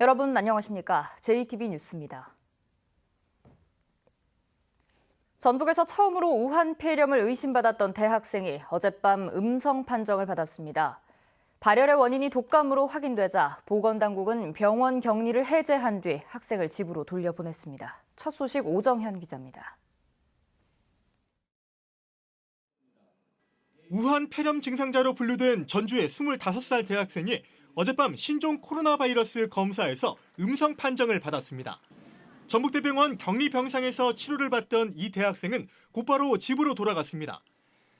여러분 안녕하십니까? JTB 뉴스입니다. 전북에서 처음으로 우한 폐렴을 의심받았던 대학생이 어젯밤 음성 판정을 받았습니다. 발열의 원인이 독감으로 확인되자 보건당국은 병원 격리를 해제한 뒤 학생을 집으로 돌려보냈습니다. 첫 소식 오정현 기자입니다. 우한 폐렴 증상자로 분류된 전주의 25살 대학생이 어젯밤 신종 코로나 바이러스 검사에서 음성 판정을 받았습니다. 전북대병원 격리병상에서 치료를 받던 이 대학생은 곧바로 집으로 돌아갔습니다.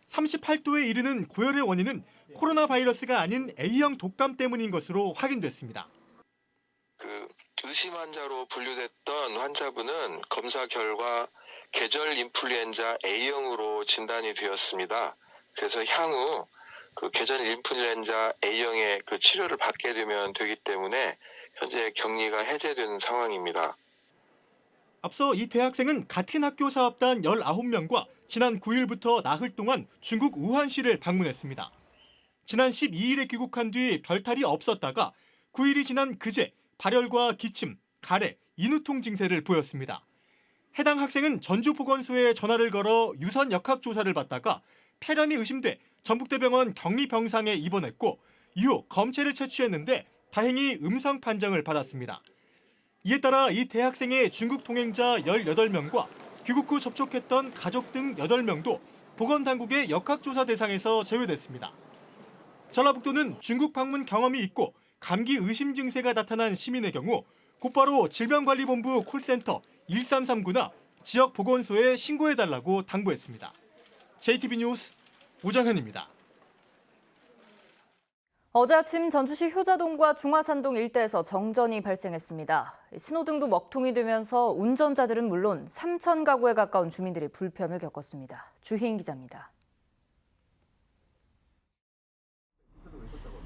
38도에 이르는 고열의 원인은 코로나 바이러스가 아닌 A형 독감 때문인 것으로 확인됐습니다. 의심 환자로 분류됐던 환자분은 검사 결과 계절 인플루엔자 A형으로 진단이 되었습니다. 그래서 향후 계절 인플루엔자 A형의 치료를 받게 되면 되기 때문에 현재 격리가 해제된 상황입니다. 앞서 이 대학생은 같은 학교 사업단 19명과 지난 9일부터 나흘 동안 중국 우한시를 방문했습니다. 지난 12일에 귀국한 뒤 별탈이 없었다가 9일이 지난 그제 발열과 기침, 가래, 인후통 증세를 보였습니다. 해당 학생은 전주보건소에 전화를 걸어 유선 역학 조사를 받다가 폐렴이 의심돼 전북대병원 격리병상에 입원했고 이후 검체를 채취했는데 다행히 음성 판정을 받았습니다. 이에 따라 이 대학생의 중국 동행자 18명과 귀국 후 접촉했던 가족 등 8명도 보건당국의 역학조사 대상에서 제외됐습니다. 전라북도는 중국 방문 경험이 있고 감기 의심 증세가 나타난 시민의 경우 곧바로 질병관리본부 콜센터 1339나 지역 보건소에 신고해달라고 당부했습니다. JTB 뉴스 오정현입니다. 어제 아침 전주시 효자동과 중화산동 일대에서 정전이 발생했습니다. 신호등도 먹통이 되면서 운전자들은 물론 3천 가구에 가까운 주민들이 불편을 겪었습니다. 주희인 기자입니다.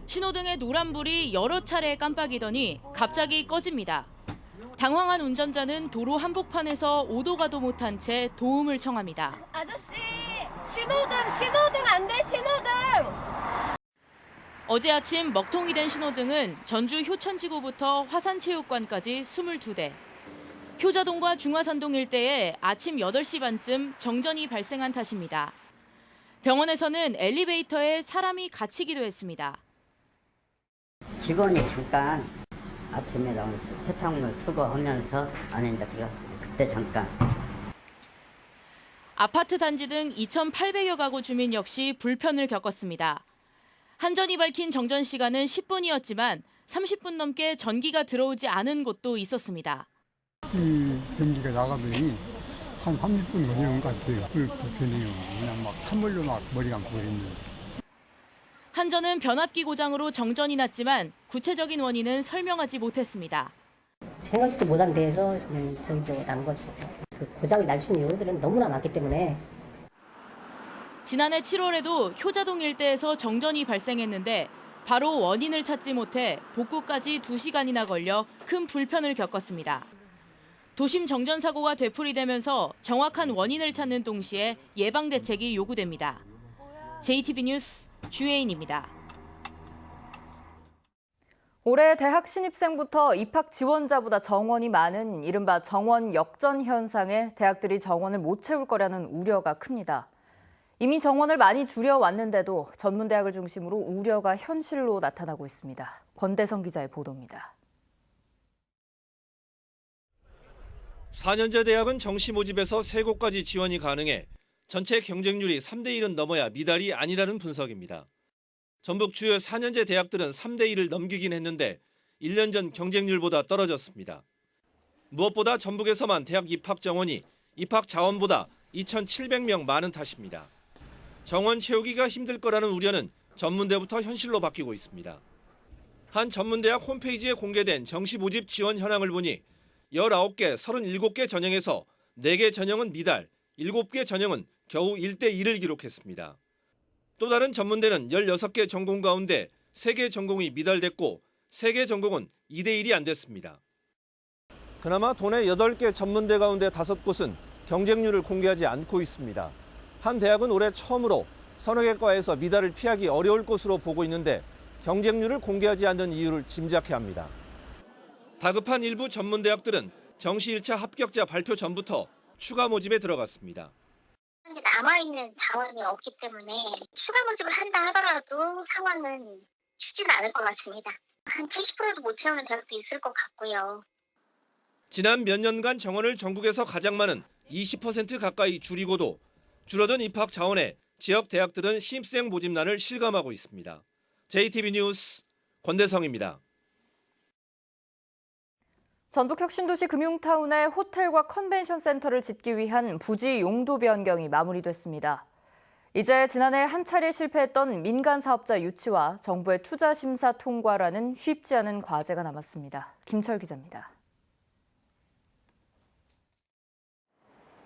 신호등의 노란불이 여러 차례 깜빡이더니 갑자기 꺼집니다. 당황한 운전자는 도로 한복판에서 오도 가도 못한 채 도움을 청합니다. 아저씨, 신호등 안 돼, 신호등! 어제 아침 먹통이 된 신호등은 전주 효천지구부터 화산체육관까지 22대. 효자동과 중화산동 일대에 아침 8시 반쯤 정전이 발생한 탓입니다. 병원에서는 엘리베이터에 사람이 갇히기도 했습니다. 직원이 잠깐 아침에 나와서 세탁물 수거하면서 안에 이제 들어갔어요. 그때 잠깐. 아파트 단지 등 2,800여 가구 주민 역시 불편을 겪었습니다. 한전이 밝힌 정전 시간은 10분이었지만 30분 넘게 전기가 들어오지 않은 곳도 있었습니다. 이 전기가 나가더니 한 30분 걸리는 것 같아요. 불편해요. 그냥 막 찬물로 막 머리 감고 그랬는데. 한전은 변압기 고장으로 정전이 났지만 구체적인 원인은 설명하지 못했습니다. 생각지도 못한 데에서 정도가 난 것이죠. 고장이 날 수 있는 요인들은 너무나 많기 때문에. 지난해 7월에도 효자동 일대에서 정전이 발생했는데 바로 원인을 찾지 못해 복구까지 2시간이나 걸려 큰 불편을 겪었습니다. 도심 정전 사고가 되풀이되면서 정확한 원인을 찾는 동시에 예방 대책이 요구됩니다. JTB 뉴스 주혜인입니다. 올해 대학 신입생부터 입학 지원자보다 정원이 많은 이른바 정원 역전 현상에 대학들이 정원을 못 채울 거라는 우려가 큽니다. 이미 정원을 많이 줄여왔는데도 전문대학을 중심으로 우려가 현실로 나타나고 있습니다. 권대성 기자의 보도입니다. 4년제 대학은 정시 모집에서 3곳까지 지원이 가능해 전체 경쟁률이 3대 1은 넘어야 미달이 아니라는 분석입니다. 전북 주요 4년제 대학들은 3대 1을 넘기긴 했는데 1년 전 경쟁률보다 떨어졌습니다. 무엇보다 전북에서만 대학 입학 정원이 입학 자원보다 2,700명 많은 탓입니다. 정원 채우기가 힘들 거라는 우려는 전문대부터 현실로 바뀌고 있습니다. 한 전문대학 홈페이지에 공개된 정시 모집 지원 현황을 보니 19개, 37개 전형에서 4개 전형은 미달, 7개 전형은 겨우 1대 1을 기록했습니다. 또 다른 전문대는 16개 전공 가운데 3개 전공이 미달됐고 3개 전공은 2대 1이 안 됐습니다. 그나마 도내 8개 전문대 가운데 5곳은 경쟁률을 공개하지 않고 있습니다. 한 대학은 올해 처음으로 서너 개 과에서 미달을 피하기 어려울 것으로 보고 있는데 경쟁률을 공개하지 않는 이유를 짐작해야 합니다. 다급한 일부 전문대학들은 정시 1차 합격자 발표 전부터 추가 모집에 들어갔습니다. 남아있는 자원이 없기 때문에 추가 모집을 한다 하더라도 상황은 쉽지는 않을 것 같습니다. 한 70%도 못 채우는 대학도 있을 것 같고요. 지난 몇 년간 정원을 전국에서 가장 많은 20% 가까이 줄이고도 줄어든 입학 자원에 지역 대학들은 신입생 모집난을 실감하고 있습니다. JTB 뉴스 권대성입니다. 전북혁신도시 금융타운에 호텔과 컨벤션 센터를 짓기 위한 부지 용도 변경이 마무리됐습니다. 이제 지난해 한 차례 실패했던 민간 사업자 유치와 정부의 투자 심사 통과라는 쉽지 않은 과제가 남았습니다. 김철 기자입니다.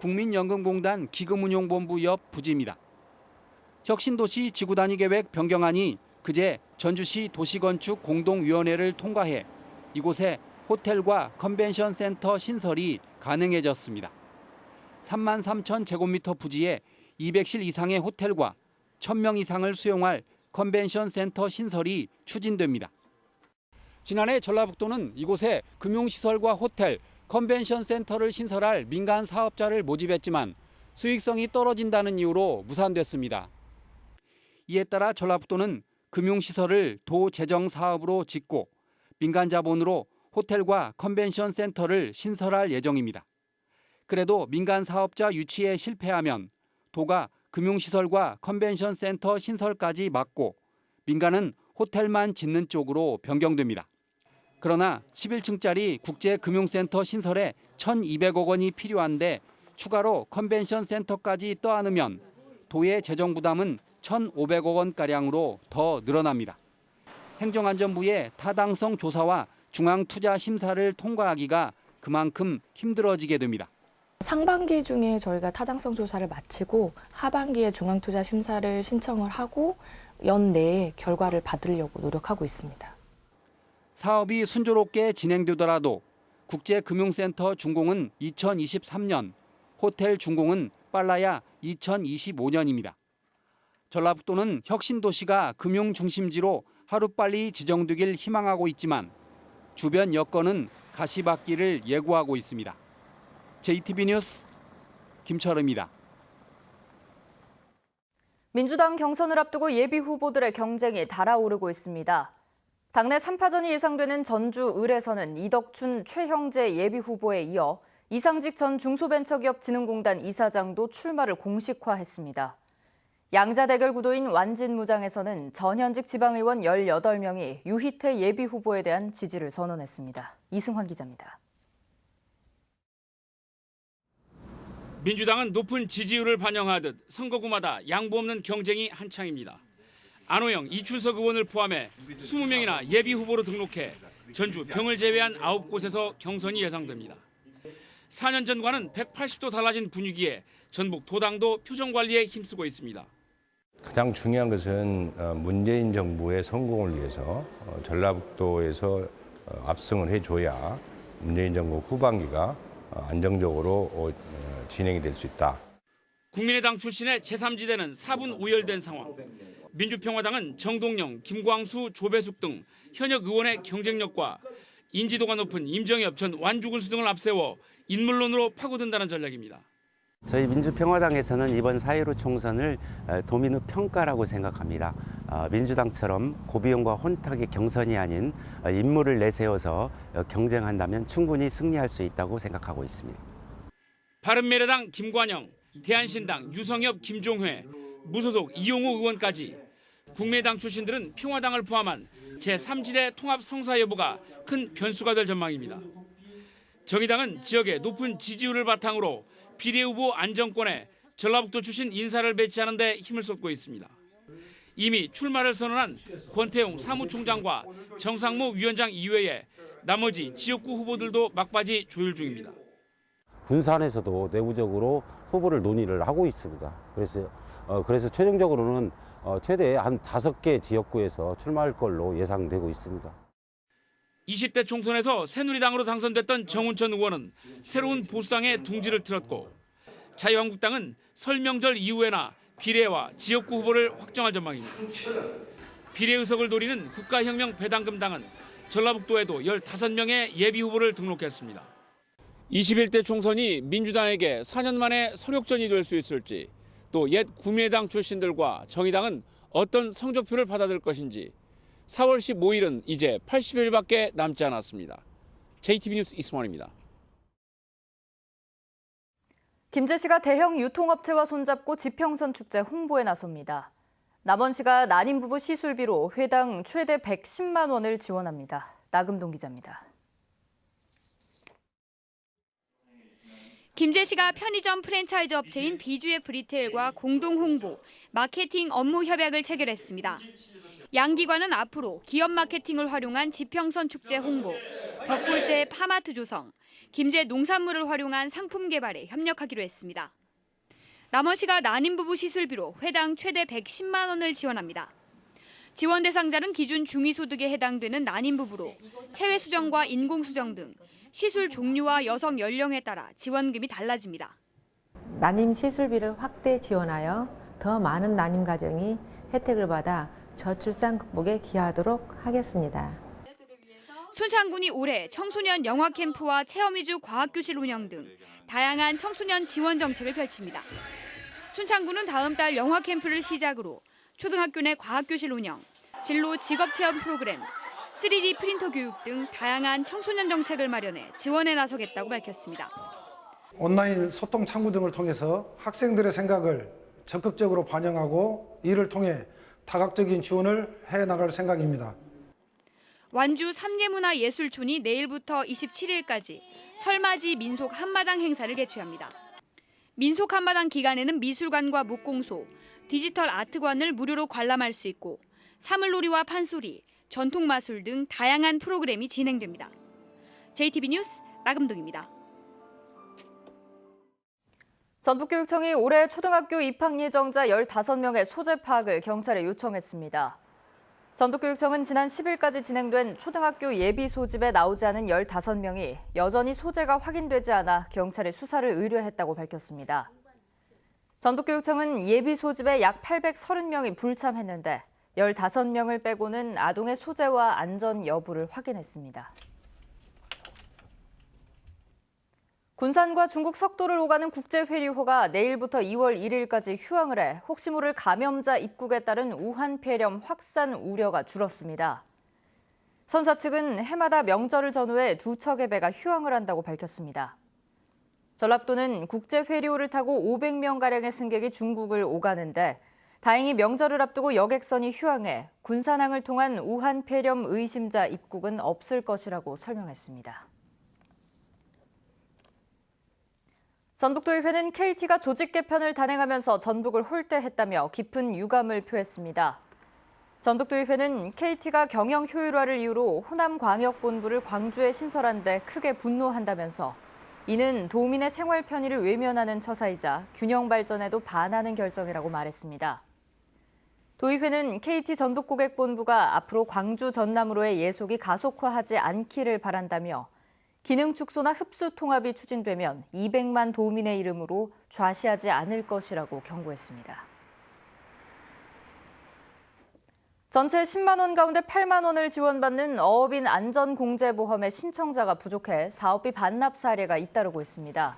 국민연금공단 기금운용본부 옆 부지입니다. 혁신도시 지구단위 계획 변경안이 그제 전주시 도시건축 공동위원회를 통과해 이곳에 호텔과 컨벤션 센터 신설이 가능해졌습니다. 3만 3천 제곱미터 부지에 200실 이상의 호텔과 1,000명 이상을 수용할 컨벤션 센터 신설이 추진됩니다. 지난해 전라북도는 이곳에 금융시설과 호텔, 컨벤션 센터를 신설할 민간 사업자를 모집했지만 수익성이 떨어진다는 이유로 무산됐습니다. 이에 따라 전라북도는 금융시설을 도 재정 사업으로 짓고 민간 자본으로 호텔과 컨벤션 센터를 신설할 예정입니다. 그래도 민간 사업자 유치에 실패하면 도가 금융시설과 컨벤션 센터 신설까지 막고 민간은 호텔만 짓는 쪽으로 변경됩니다. 그러나 11층짜리 국제금융센터 신설에 1,200억 원이 필요한데 추가로 컨벤션 센터까지 떠안으면 도의 재정 부담은 1,500억 원가량으로 더 늘어납니다. 행정안전부의 타당성 조사와 중앙투자심사를 통과하기가 그만큼 힘들어지게 됩니다. 상반기 중에 저희가 타당성 조사를 마치고 하반기에 중앙투자심사를 신청을 하고 연내에 결과를 받으려고 노력하고 있습니다. 사업이 순조롭게 진행되더라도 국제금융센터 준공은 2023년, 호텔 준공은 빨라야 2025년입니다. 전라북도는 혁신도시가 금융중심지로 하루빨리 지정되길 희망하고 있지만 주변 여건은 가시밭길을 예고하고 있습니다. JTB 뉴스 김철우입니다. 민주당 경선을 앞두고 예비 후보들의 경쟁이 달아오르고 있습니다. 당내 3파전이 예상되는 전주 을에서는 이덕춘, 최형재 예비 후보에 이어 이상직 전 중소벤처기업진흥공단 이사장도 출마를 공식화했습니다. 양자 대결 구도인 완진무장에서는 전현직 지방의원 18명이 유희태 예비 후보에 대한 지지를 선언했습니다. 이승환 기자입니다. 민주당은 높은 지지율을 반영하듯 선거구마다 양보 없는 경쟁이 한창입니다. 안호영, 이춘석 의원을 포함해 20명이나 예비 후보로 등록해 전주, 병을 제외한 9곳에서 경선이 예상됩니다. 4년 전과는 180도 달라진 분위기에 전북 도당도 표정 관리에 힘쓰고 있습니다. 가장 중요한 것은 문재인 정부의 성공을 위해서 전라북도에서 압승을 해줘야 문재인 정부 후반기가 안정적으로 진행이 될 수 있다. 국민의당 출신의 제3지대는 4분 오열된 상황. 민주평화당은 정동영, 김광수, 조배숙 등 현역 의원의 경쟁력과 인지도가 높은 임정엽 전 완주군수 등을 앞세워 인물론으로 파고든다는 전략입니다. 저희 민주평화당에서는 이번 4.15 총선을 도민의 평가라고 생각합니다. 민주당처럼 고비용과 혼탁의 경선이 아닌 인물을 내세워서 경쟁한다면 충분히 승리할 수 있다고 생각하고 있습니다. 바른미래당 김관영, 대한신당 유성엽, 김종회, 무소속 이용호 의원까지 국민의당 출신들은 평화당을 포함한 제3지대 통합 성사 여부가 큰 변수가 될 전망입니다. 정의당은 지역의 높은 지지율을 바탕으로 비례후보 안정권에 전라북도 출신 인사를 배치하는 데 힘을 쏟고 있습니다. 이미 출마를 선언한 권태용 사무총장과 정상모 위원장 이외에 나머지 지역구 후보들도 막바지 조율 중입니다. 군산에서도 내부적으로 후보를 논의를 하고 있습니다. 그래서 최종적으로는 최대 한 5개 지역구에서 출마할 걸로 예상되고 있습니다. 20대 총선에서 새누리당으로 당선됐던 정운천 의원은 새로운 보수당의 둥지를 틀었고 자유한국당은 설 명절 이후에나 비례와 지역구 후보를 확정할 전망입니다. 비례 의석을 노리는 국가혁명 배당금당은 전라북도에도 15명의 예비 후보를 등록했습니다. 21대 총선이 민주당에게 4년 만에 선역전이 될 수 있을지, 또 옛 국민의당 출신들과 정의당은 어떤 성적표를 받아들 것인지 4월 15일은 이제 80일밖에 남지 않았습니다. JTB 뉴스 이승원입니다. 김제시가 대형 유통업체와 손잡고 지평선 축제 홍보에 나섭니다. 남원시가 난임 부부 시술비로 회당 최대 110만 원을 지원합니다. 나금동 기자입니다. 김제시가 편의점 프랜차이즈 업체인 BGF 리테일과 공동 홍보, 마케팅 업무 협약을 체결했습니다. 양 기관은 앞으로 기업 마케팅을 활용한 지평선 축제 홍보, 벽골제 파마트 조성, 김제 농산물을 활용한 상품 개발에 협력하기로 했습니다. 남원시가 난임 부부 시술비로 회당 최대 110만 원을 지원합니다. 지원 대상자는 기준 중위소득에 해당되는 난임 부부로 체외 수정과 인공 수정 등 시술 종류와 여성 연령에 따라 지원금이 달라집니다. 난임 시술비를 확대 지원하여 더 많은 난임 가정이 혜택을 받아 저출산 극복에 기여하도록 하겠습니다. 순창군이 올해 청소년 영화 캠프와 체험 위주 과학교실 운영 등 다양한 청소년 지원 정책을 펼칩니다. 순창군은 다음 달 영화 캠프를 시작으로 초등학교 내 과학교실 운영, 진로 직업체험 프로그램, 3D 프린터 교육 등 다양한 청소년 정책을 마련해 지원에 나서겠다고 밝혔습니다. 온라인 소통 창구 등을 통해서 학생들의 생각을 적극적으로 반영하고 이를 통해 다각적인 지원을 해나갈 생각입니다. 완주 삼례문화예술촌이 내일부터 27일까지 설맞이 민속 한마당 행사를 개최합니다. 민속 한마당 기간에는 미술관과 목공소, 디지털 아트관을 무료로 관람할 수 있고 사물놀이와 판소리, 전통마술 등 다양한 프로그램이 진행됩니다. JTB 뉴스 나금동입니다. 전북교육청이 올해 초등학교 입학 예정자 15명의 소재 파악을 경찰에 요청했습니다. 전북교육청은 지난 10일까지 진행된 초등학교 예비 소집에 나오지 않은 15명이 여전히 소재가 확인되지 않아 경찰에 수사를 의뢰했다고 밝혔습니다. 전북교육청은 예비 소집에 약 830명이 불참했는데 15명을 빼고는 아동의 소재와 안전 여부를 확인했습니다. 군산과 중국 석도를 오가는 국제회류호가 내일부터 2월 1일까지 휴항을 해 혹시 모를 감염자 입국에 따른 우한 폐렴 확산 우려가 줄었습니다. 선사 측은 해마다 명절을 전후해 두 척의 배가 휴항을 한다고 밝혔습니다. 전라북도는 국제회류호를 타고 500명가량의 승객이 중국을 오가는데 다행히 명절을 앞두고 여객선이 휴항해 군산항을 통한 우한 폐렴 의심자 입국은 없을 것이라고 설명했습니다. 전북도의회는 KT가 조직 개편을 단행하면서 전북을 홀대했다며 깊은 유감을 표했습니다. 전북도의회는 KT가 경영 효율화를 이유로 호남광역본부를 광주에 신설한 데 크게 분노한다면서 이는 도민의 생활 편의를 외면하는 처사이자 균형 발전에도 반하는 결정이라고 말했습니다. 도의회는 KT 전북고객본부가 앞으로 광주 전남으로의 예속이 가속화하지 않기를 바란다며 기능 축소나 흡수 통합이 추진되면 200만 도민의 이름으로 좌시하지 않을 것이라고 경고했습니다. 전체 10만 원 가운데 8만 원을 지원받는 어업인 안전공제보험의 신청자가 부족해 사업비 반납 사례가 잇따르고 있습니다.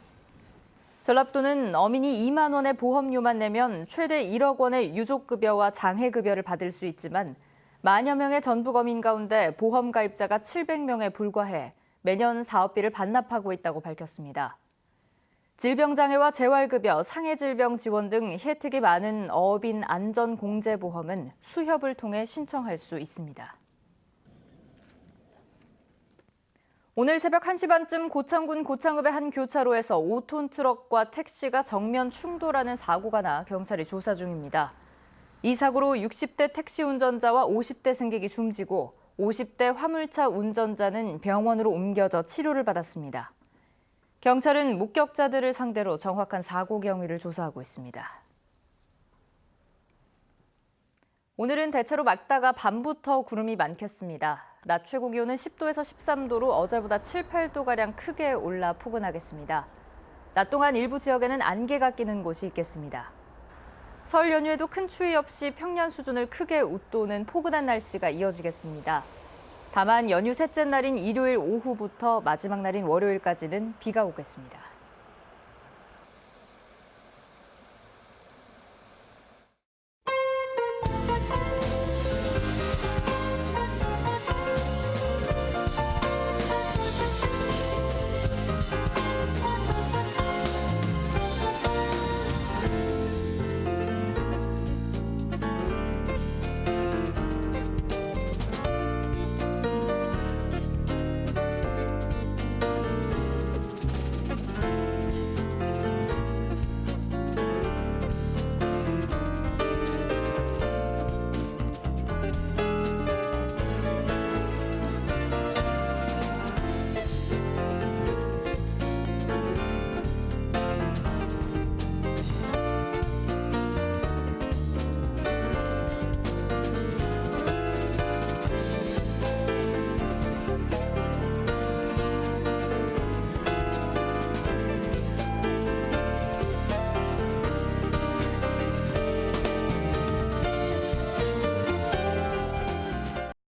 전라북도는 어민이 2만 원의 보험료만 내면 최대 1억 원의 유족급여와 장해급여를 받을 수 있지만 만여 명의 전북 어민 가운데 보험 가입자가 700명에 불과해 매년 사업비를 반납하고 있다고 밝혔습니다. 질병장애와 재활급여, 상해질병 지원 등 혜택이 많은 어업인 안전공제보험은 수협을 통해 신청할 수 있습니다. 오늘 새벽 1시 반쯤 고창군 고창읍의 한 교차로에서 5톤 트럭과 택시가 정면 충돌하는 사고가 나 경찰이 조사 중입니다. 이 사고로 60대 택시 운전자와 50대 승객이 숨지고 50대 화물차 운전자는 병원으로 옮겨져 치료를 받았습니다. 경찰은 목격자들을 상대로 정확한 사고 경위를 조사하고 있습니다. 오늘은 대체로 맑다가 밤부터 구름이 많겠습니다. 낮 최고 기온은 10도에서 13도로 어제보다 7, 8도가량 크게 올라 포근하겠습니다. 낮 동안 일부 지역에는 안개가 끼는 곳이 있겠습니다. 설 연휴에도 큰 추위 없이 평년 수준을 크게 웃도는 포근한 날씨가 이어지겠습니다. 다만 연휴 셋째 날인 일요일 오후부터 마지막 날인 월요일까지는 비가 오겠습니다.